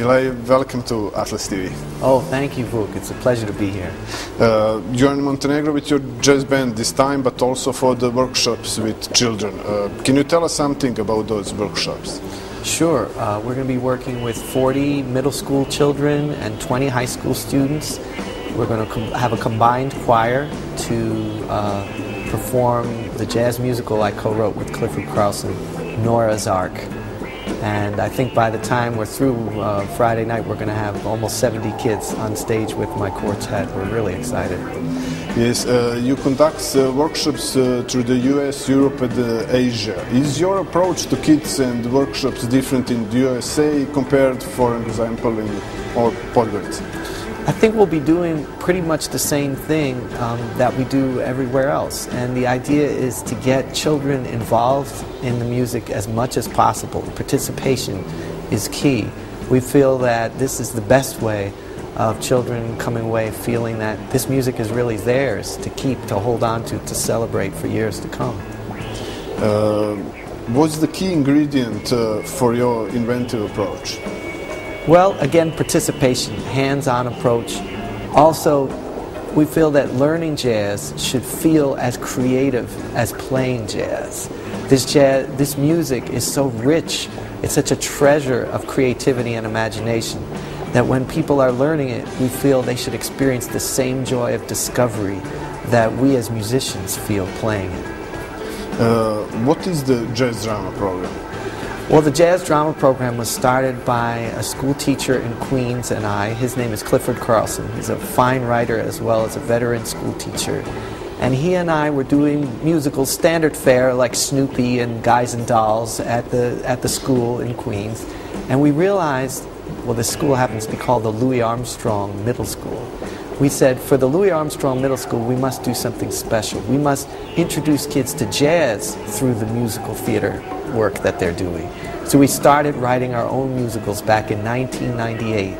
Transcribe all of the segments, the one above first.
Eli, welcome to Atlas TV. Oh, thank you, Vuk. It's a pleasure to be here. You're in Montenegro with your jazz band this time, but also for the workshops with children. Can you tell us something about those workshops? Sure. We're going to be working with 40 middle school children and 20 high school students. We're going to have a combined choir to perform the jazz musical I co-wrote with Clifford Carlson, Nora's Ark. And I think by the time we're through Friday night, we're going to have almost 70 kids on stage with my quartet. We're really excited. Yes, you conduct workshops through the US, Europe and Asia. Is your approach to kids and workshops different in the USA compared, for example, in Podgorica? I think we'll be doing pretty much the same thing that we do everywhere else. And the idea is to get children involved in the music as much as possible. Participation is key. We feel that this is the best way of children coming away feeling that this music is really theirs to keep, to hold on to celebrate for years to come. What's the key ingredient for your inventive approach? Well, again, participation, hands-on approach. Also, we feel that learning jazz should feel as creative as playing jazz. This music is so rich, it's such a treasure of creativity and imagination that when people are learning it, we feel they should experience the same joy of discovery that we as musicians feel playing it. What is the jazz drama program? Well, the jazz drama program was started by a school teacher in Queens and I. His name is Clifford Carlson. He's a fine writer as well as a veteran school teacher. And he and I were doing musicals, standard fare like Snoopy and Guys and Dolls at the school in Queens. And we realized, well, the school happens to be called the Louis Armstrong Middle School. We said, for the Louis Armstrong Middle School, we must do something special. We must introduce kids to jazz through the musical theater work that they're doing. So we started writing our own musicals back in 1998,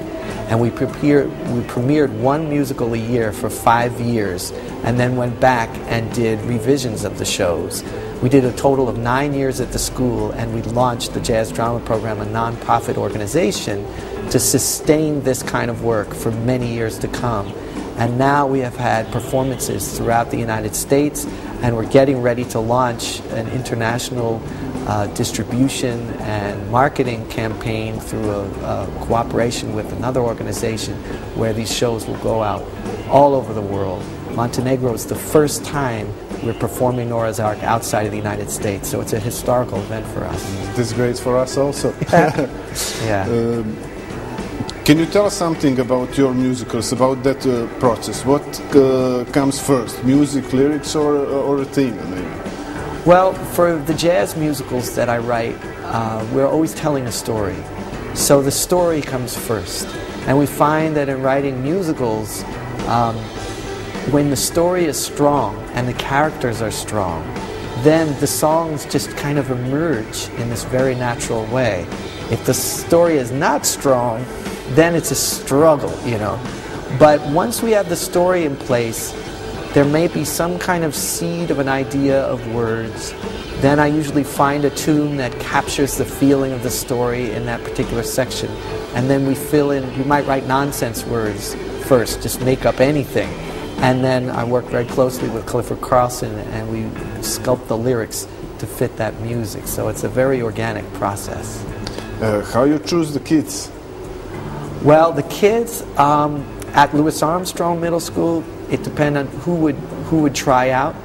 and we premiered one musical a year for 5 years, and then went back and did revisions of the shows. We did a total of 9 years at the school, and we launched the Jazz Drama Program, a non-profit organization, to sustain this kind of work for many years to come. And now we have had performances throughout the United States, and we're getting ready to launch an international distribution and marketing campaign through a cooperation with another organization where these shows will go out all over the world. Montenegro is the first time we're performing Nora's Ark outside of the United States, so it's a historical event for us. This is great for us also. Yeah. Can you tell us something about your musicals, about that process? What comes first, music, lyrics, or a theme, maybe? Well, for the jazz musicals that I write, we're always telling a story. So the story comes first. And we find that in writing musicals, when the story is strong and the characters are strong, then the songs just kind of emerge in this very natural way. If the story is not strong, then it's a struggle, you know. But once we have the story in place, there may be some kind of seed of an idea of words. Then I usually find a tune that captures the feeling of the story in that particular section. And then we fill in, we might write nonsense words first, just make up anything. And then I work very closely with Clifford Carlson and we sculpt the lyrics to fit that music. So it's a very organic process. How you choose the kids? Well, the kids at Louis Armstrong Middle School, it depends on who would try out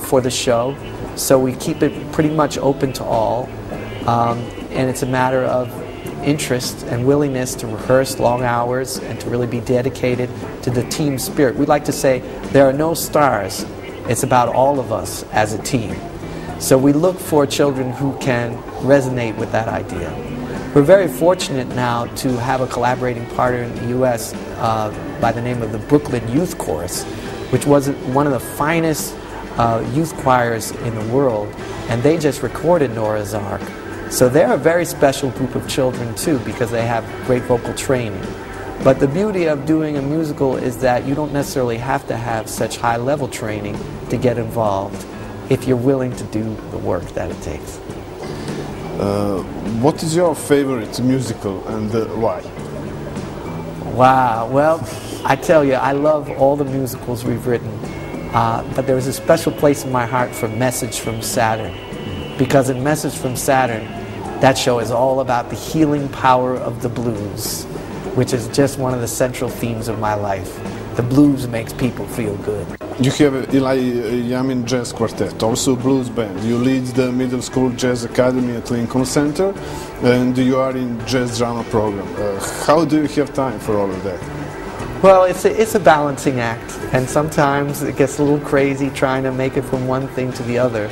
for the show. So we keep it pretty much open to all, and it's a matter of interest and willingness to rehearse long hours and to really be dedicated to the team spirit. We like to say there are no stars, it's about all of us as a team. So we look for children who can resonate with that idea. We're very fortunate now to have a collaborating partner in the U.S. By the name of the Brooklyn Youth Chorus, which was one of the finest youth choirs in the world, and they just recorded Nora's Ark. So they're a very special group of children too, because they have great vocal training. But the beauty of doing a musical is that you don't necessarily have to have such high-level training to get involved if you're willing to do the work that it takes. What is your favorite musical and why? Wow, well, I tell you, I love all the musicals we've written, but there is a special place in my heart for Message from Saturn, because in Message from Saturn, that show is all about the healing power of the blues, which is just one of the central themes of my life. The blues makes people feel good. You have Eli Yamin Jazz Quartet, also a blues band. You lead the middle school jazz academy at Lincoln Center, and you are in jazz drama program. How do you have time for all of that? Well, it's a balancing act, and sometimes it gets a little crazy trying to make it from one thing to the other.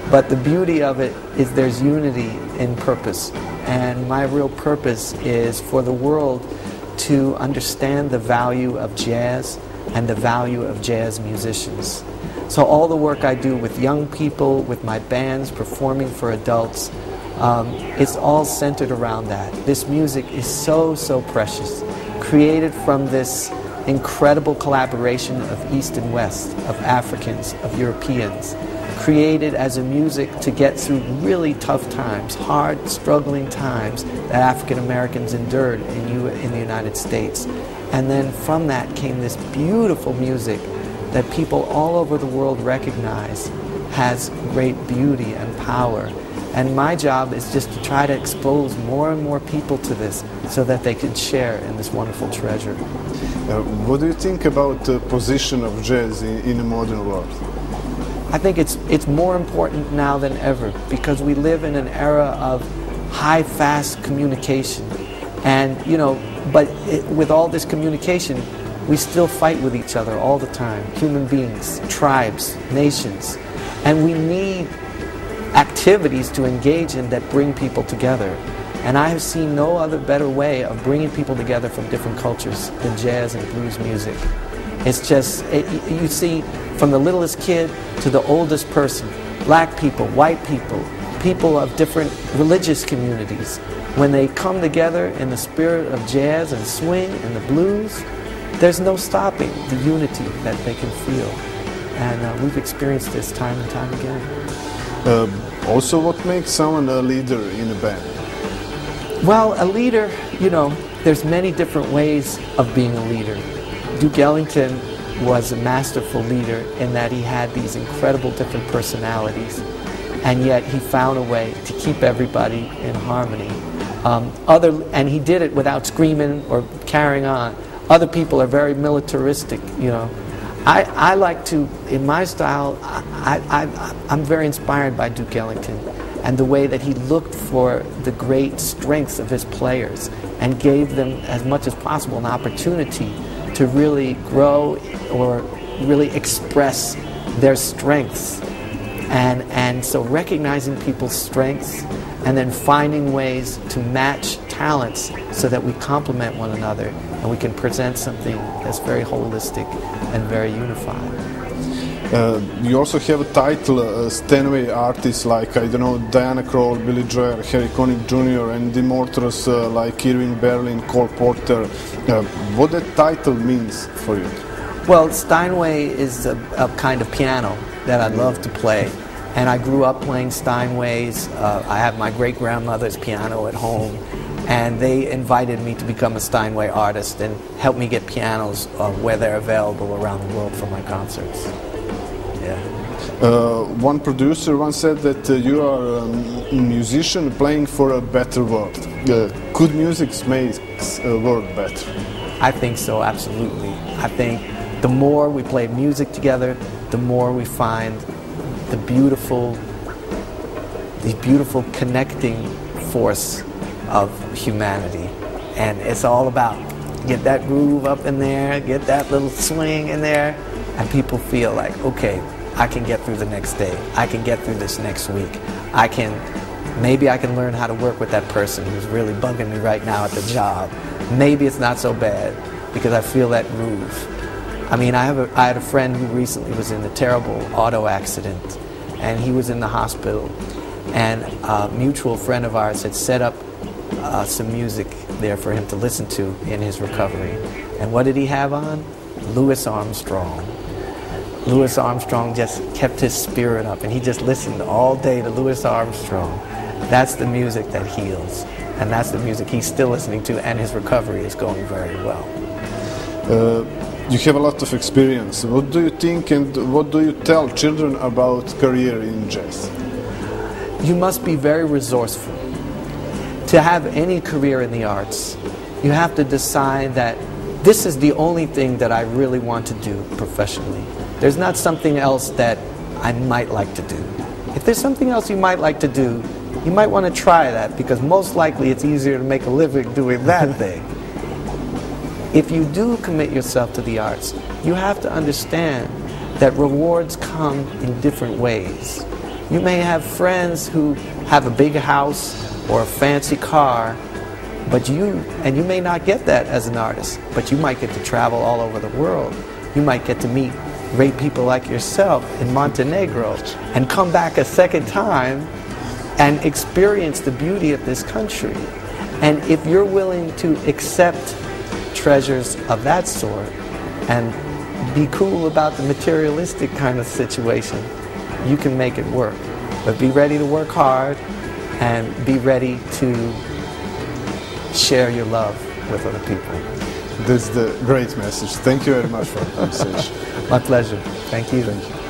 But the beauty of it is there's unity in purpose, and my real purpose is for the world to understand the value of jazz and the value of jazz musicians. So all the work I do with young people, with my bands, performing for adults, it's all centered around that. This music is so, so precious, created from this incredible collaboration of East and West, of Africans, of Europeans, created as a music to get through really tough times, hard, struggling times that African Americans endured in the United States. And then from that came this beautiful music that people all over the world recognize has great beauty and power. And my job is just to try to expose more and more people to this so that they can share in this wonderful treasure. What do you think about the position of jazz in the modern world? I think it's more important now than ever because we live in an era of high, fast communication. And, but with all this communication, we still fight with each other all the time. Human beings, tribes, nations. And we need activities to engage in that bring people together. And I have seen no other better way of bringing people together from different cultures than jazz and blues music. It's just, you see, from the littlest kid to the oldest person, black people, white people, people of different religious communities, when they come together in the spirit of jazz and swing and the blues, there's no stopping the unity that they can feel. And we've experienced this time and time again. Also, what makes someone a leader in a band? Well, a leader, there's many different ways of being a leader. Duke Ellington was a masterful leader in that he had these incredible different personalities, and yet he found a way to keep everybody in harmony. And he did it without screaming or carrying on. Other people are very militaristic, I like to, in my style, I'm very inspired by Duke Ellington and the way that he looked for the great strengths of his players and gave them as much as possible an opportunity to really grow or really express their strengths. And so recognizing people's strengths and then finding ways to match talents so that we complement one another and we can present something that's very holistic and very unified. You also have a title, Steinway artists like, Diana Krall, Billy Joel, Harry Connick Jr. and immortals like Irving Berlin, Cole Porter. What that title means for you? Well, Steinway is a kind of piano that I love to play. And I grew up playing Steinways. I have my great-grandmother's piano at home. And they invited me to become a Steinway artist and help me get pianos where they're available around the world for my concerts. Yeah. One producer once said that you are a musician playing for a better world. Good music makes a world better. I think so, absolutely. I think the more we play music together, the more we find the beautiful connecting force of humanity. And it's all about get that groove up in there, get that little swing in there, and people feel like, okay, I can get through the next day. I can get through this next week. Maybe I can learn how to work with that person who's really bugging me right now at the job. Maybe it's not so bad because I feel that groove. I mean, I had a friend who recently was in a terrible auto accident, and he was in the hospital, and a mutual friend of ours had set up some music there for him to listen to in his recovery. And what did he have on? Louis Armstrong. Louis Armstrong just kept his spirit up, and he just listened all day to Louis Armstrong. That's the music that heals, and that's the music he's still listening to, and his recovery is going very well. You have a lot of experience. What do you think and what do you tell children about career in jazz? You must be very resourceful. To have any career in the arts, you have to decide that this is the only thing that I really want to do professionally. There's not something else that I might like to do. If there's something else you might like to do, you might want to try that, because most likely it's easier to make a living doing that thing. If you do commit yourself to the arts, you have to understand that rewards come in different ways. You may have friends who have a big house or a fancy car, but you may not get that as an artist, but you might get to travel all over the world. You might get to meet great people like yourself in Montenegro and come back a second time and experience the beauty of this country. And if you're willing to accept treasures of that sort and be cool about the materialistic kind of situation, you can make it work. But be ready to work hard and be ready to share your love with other people. That's the great message. Thank you very much for the conversation. My pleasure. Thank you. Thank you.